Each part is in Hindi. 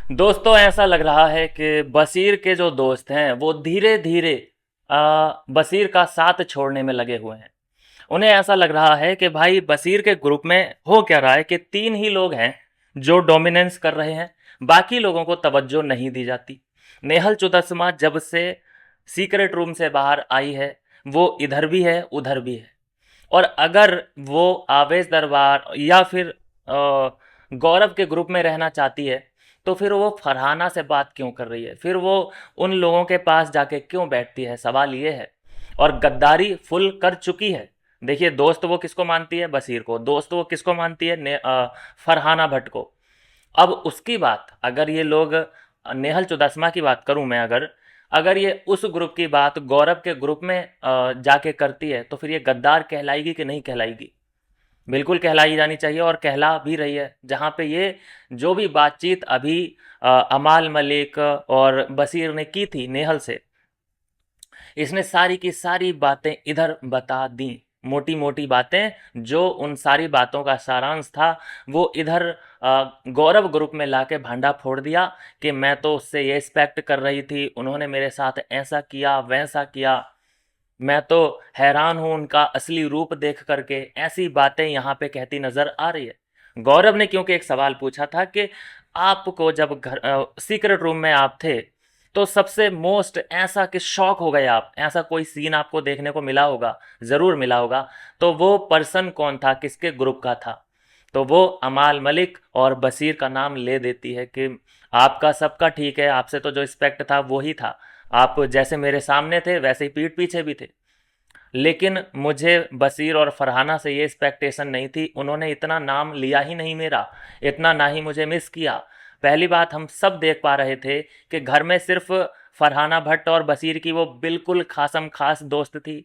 दोस्तों ऐसा लग रहा है कि बशीर के जो दोस्त हैं वो धीरे धीरे बशीर का साथ छोड़ने में लगे हुए हैं। उन्हें ऐसा लग रहा है कि भाई बशीर के ग्रुप में हो क्या रहा है कि तीन ही लोग हैं जो डोमिनेंस कर रहे हैं, बाकी लोगों को तवज्जो नहीं दी जाती। नेहल चुदसमा जब से सीक्रेट रूम से बाहर आई है वो इधर भी है उधर भी है। और अगर वो आवेश दरबार या फिर गौरव के ग्रुप में रहना चाहती है तो फिर वो फरहाना से बात क्यों कर रही है, फिर वो उन लोगों के पास जाके क्यों बैठती है, सवाल ये है। और गद्दारी फुल कर चुकी है। देखिए दोस्त वो किसको मानती है, बशीर को। दोस्त वो किसको मानती है, फरहाना भट्ट को। अब उसकी बात अगर ये लोग, नेहल चुदासमा की बात करूं मैं, अगर अगर ये उस ग्रुप की बात गौरव के ग्रुप में जाके करती है तो फिर ये गद्दार कहलाएगी कि नहीं कहलाएगी? बिल्कुल कहलाई जानी चाहिए और कहला भी रही है। जहाँ पे ये जो भी बातचीत अभी अमाल मलिक और बशीर ने की थी नेहल से, इसने सारी की सारी बातें इधर बता दी। मोटी मोटी बातें, जो उन सारी बातों का सारांश था वो इधर गौरव ग्रुप में लाके भांडा फोड़ दिया कि मैं तो उससे ये एक्सपेक्ट कर रही थी, उन्होंने मेरे साथ ऐसा किया वैसा किया, मैं तो हैरान हूं उनका असली रूप देख करके। ऐसी बातें यहाँ पे कहती नजर आ रही है। गौरव ने क्योंकि एक सवाल पूछा था कि आपको जब घर सीक्रेट रूम में आप थे तो सबसे मोस्ट ऐसा कि शॉक हो गए आप, ऐसा कोई सीन आपको देखने को मिला होगा, ज़रूर मिला होगा, तो वो पर्सन कौन था, किसके ग्रुप का था? तो वो अमाल मलिक और बशीर का नाम ले देती है कि आपका सबका ठीक है, आपसे तो जो एक्सपेक्ट था वो ही था, आप जैसे मेरे सामने थे वैसे ही पीठ पीछे भी थे। लेकिन मुझे बशीर और फरहाना से ये एक्सपेक्टेशन नहीं थी, उन्होंने इतना नाम लिया ही नहीं मेरा, इतना ना ही मुझे मिस किया। पहली बात, हम सब देख पा रहे थे कि घर में सिर्फ फरहाना भट्ट और बशीर की वो बिल्कुल खासम खास दोस्त थी।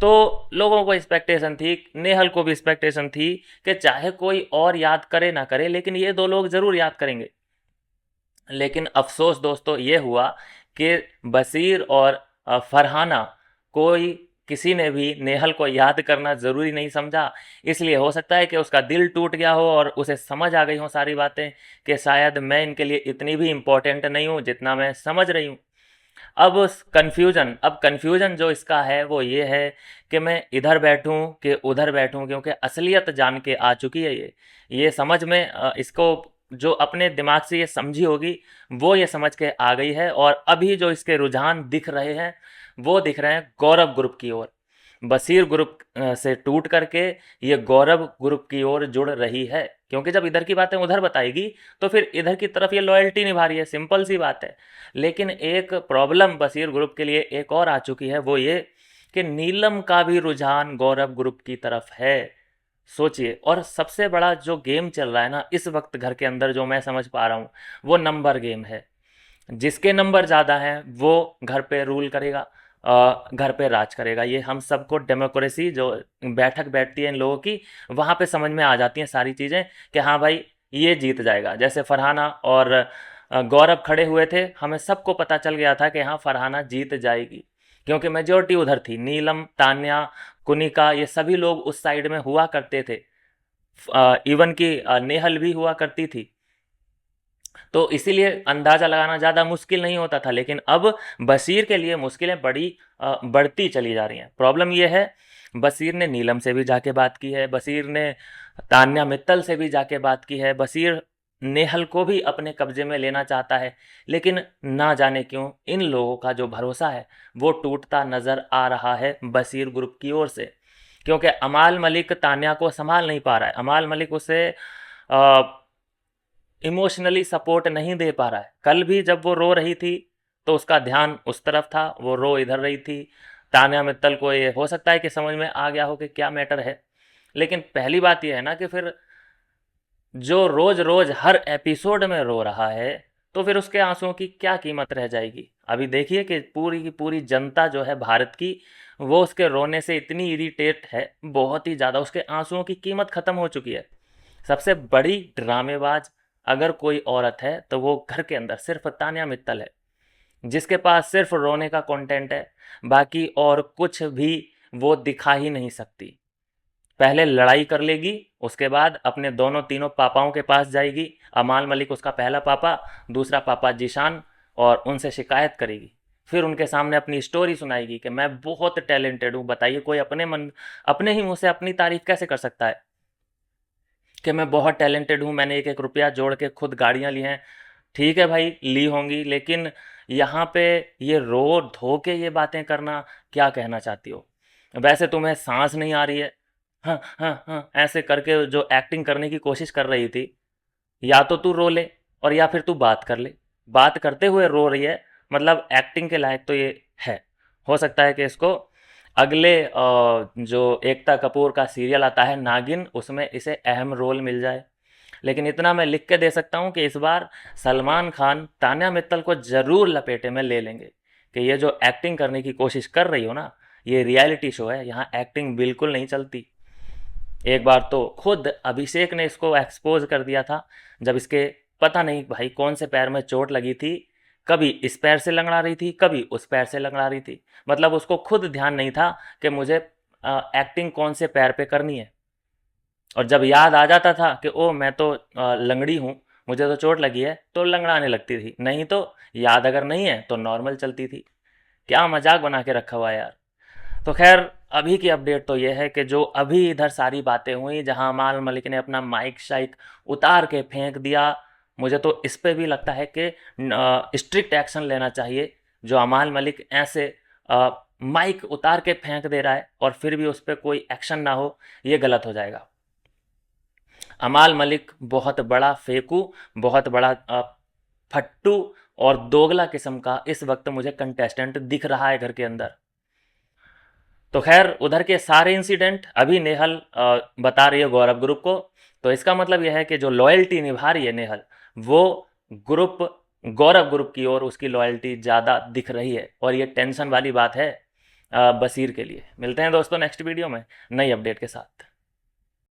तो लोगों को एक्सपेक्टेशन थी, नेहल को भी एक्सपेक्टेशन थी कि चाहे कोई और याद करे ना करे लेकिन ये दो लोग ज़रूर याद करेंगे। लेकिन अफसोस दोस्तों ये हुआ कि बशीर और फरहाना, कोई किसी ने भी नेहल को याद करना ज़रूरी नहीं समझा। इसलिए हो सकता है कि उसका दिल टूट गया हो और उसे समझ आ गई हो सारी बातें कि शायद मैं इनके लिए इतनी भी इम्पोर्टेंट नहीं हूँ जितना मैं समझ रही हूँ। अब कन्फ्यूज़न जो इसका है वो ये है कि मैं इधर बैठूं कि उधर बैठूं, क्योंकि असलियत जान के आ चुकी है ये समझ में, इसको जो अपने दिमाग से ये समझी होगी वो ये समझ के आ गई है। और अभी जो इसके रुझान दिख रहे हैं वो दिख रहे हैं गौरव ग्रुप की ओर। बशीर ग्रुप से टूट करके ये गौरव ग्रुप की ओर जुड़ रही है, क्योंकि जब इधर की बातें उधर बताएगी तो फिर इधर की तरफ ये लॉयल्टी निभा रही है, सिंपल सी बात है। लेकिन एक प्रॉब्लम बशीर ग्रुप के लिए एक और आ चुकी है, वो ये कि नीलम का भी रुझान गौरव ग्रुप की तरफ है। सोचिए, और सबसे बड़ा जो गेम चल रहा है ना इस वक्त घर के अंदर, जो मैं समझ पा रहा हूँ, वो नंबर गेम है। जिसके नंबर ज़्यादा हैं वो घर पे रूल करेगा, घर पे राज करेगा। ये हम सबको डेमोक्रेसी जो बैठक बैठती है इन लोगों की, वहाँ पे समझ में आ जाती हैं सारी चीज़ें कि हाँ भाई ये जीत जाएगा। जैसे फरहाना और गौरव खड़े हुए थे, हमें सबको पता चल गया था कि हाँ फरहाना जीत जाएगी, क्योंकि मेजोरिटी उधर थी। नीलम, तान्या, कुनिका, ये सभी लोग उस साइड में हुआ करते थे। इवन की नेहल भी हुआ करती थी। तो इसीलिए अंदाज़ा लगाना ज़्यादा मुश्किल नहीं होता था। लेकिन अब बशीर के लिए मुश्किलें बढ़ती चली जा रही हैं। प्रॉब्लम ये है, बशीर ने नीलम से भी जाके बात की है, बशीर ने तान्या मित्तल से भी जाके बात की है, बशीर नेहल को भी अपने कब्जे में लेना चाहता है। लेकिन ना जाने क्यों इन लोगों का जो भरोसा है वो टूटता नज़र आ रहा है बशीर ग्रुप की ओर से, क्योंकि अमाल मलिक तान्या को संभाल नहीं पा रहा है। अमाल मलिक उसे इमोशनली सपोर्ट नहीं दे पा रहा है। कल भी जब वो रो रही थी तो उसका ध्यान उस तरफ था, वो रो इधर रही थी। तान्या मित्तल को ये हो सकता है कि समझ में आ गया हो कि क्या मैटर है। लेकिन पहली बात ये है ना कि फिर जो रोज रोज हर एपिसोड में रो रहा है तो फिर उसके आंसुओं की क्या कीमत रह जाएगी? अभी देखिए कि पूरी की पूरी जनता जो है भारत की, वो उसके रोने से इतनी इरिटेट है, बहुत ही ज़्यादा। उसके आंसुओं की कीमत ख़त्म हो चुकी है। सबसे बड़ी ड्रामेबाज अगर कोई औरत है तो वो घर के अंदर सिर्फ तान्या मित्तल है, जिसके पास सिर्फ रोने का कंटेंट है, बाकी और कुछ भी वो दिखा ही नहीं सकती। पहले लड़ाई कर लेगी, उसके बाद अपने दोनों तीनों पापाओं के पास जाएगी। अमाल मलिक उसका पहला पापा, दूसरा पापा जीशान, और उनसे शिकायत करेगी। फिर उनके सामने अपनी स्टोरी सुनाएगी कि मैं बहुत टैलेंटेड हूँ। बताइए, कोई अपने ही मुंह से अपनी तारीफ कैसे कर सकता है कि मैं बहुत टैलेंटेड हूँ, मैंने एक एक रुपया जोड़ के खुद गाड़ियाँ ली हैं। ठीक है भाई, ली होंगी, लेकिन यहाँ पे ये रो धो के ये बातें करना, क्या कहना चाहती हो? वैसे तुम्हें सांस नहीं आ रही है, हाँ हाँ हाँ ऐसे करके जो एक्टिंग करने की कोशिश कर रही थी, या तो तू रो ले और या फिर तू बात कर ले। बात करते हुए रो रही है, मतलब एक्टिंग के लायक तो ये है। हो सकता है कि इसको अगले जो एकता कपूर का सीरियल आता है नागिन, उसमें इसे अहम रोल मिल जाए। लेकिन इतना मैं लिख के दे सकता हूँ कि इस बार सलमान खान तान्या मित्तल को ज़रूर लपेटे में ले लेंगे कि ये जो एक्टिंग करने की कोशिश कर रही हो ना, ये रियलिटी शो है, यहाँ एक्टिंग बिल्कुल नहीं चलती। एक बार तो खुद अभिषेक ने इसको एक्सपोज कर दिया था, जब इसके पता नहीं भाई कौन से पैर में चोट लगी थी, कभी इस पैर से लंगड़ा रही थी, कभी उस पैर से लंगड़ा रही थी। मतलब उसको खुद ध्यान नहीं था कि मुझे एक्टिंग कौन से पैर पे करनी है। और जब याद आ जाता था कि ओ मैं तो लंगड़ी हूँ, मुझे तो चोट लगी है, तो लंगड़ाने लगती थी। नहीं तो याद अगर नहीं है तो नॉर्मल चलती थी। क्या मजाक बना के रखा हुआ है यार। तो खैर, अभी की अपडेट तो ये है कि जो अभी इधर सारी बातें हुई, जहां अमाल मलिक ने अपना माइक शाइक उतार के फेंक दिया, मुझे तो इस पे भी लगता है कि स्ट्रिक्ट एक्शन लेना चाहिए। जो अमाल मलिक ऐसे माइक उतार के फेंक दे रहा है और फिर भी उस पर कोई एक्शन ना हो, ये गलत हो जाएगा। अमाल मलिक बहुत बड़ा फेंकू, बहुत बड़ा फट्टू और दोगला किस्म का इस वक्त मुझे कंटेस्टेंट दिख रहा है घर के अंदर। तो खैर, उधर के सारे इंसिडेंट अभी नेहल बता रही है गौरव ग्रुप को। तो इसका मतलब यह है कि जो लॉयल्टी निभा रही है नेहल, वो ग्रुप गौरव ग्रुप की ओर उसकी लॉयल्टी ज़्यादा दिख रही है, और ये टेंशन वाली बात है बसीर के लिए। मिलते हैं दोस्तों नेक्स्ट वीडियो में नई अपडेट के साथ।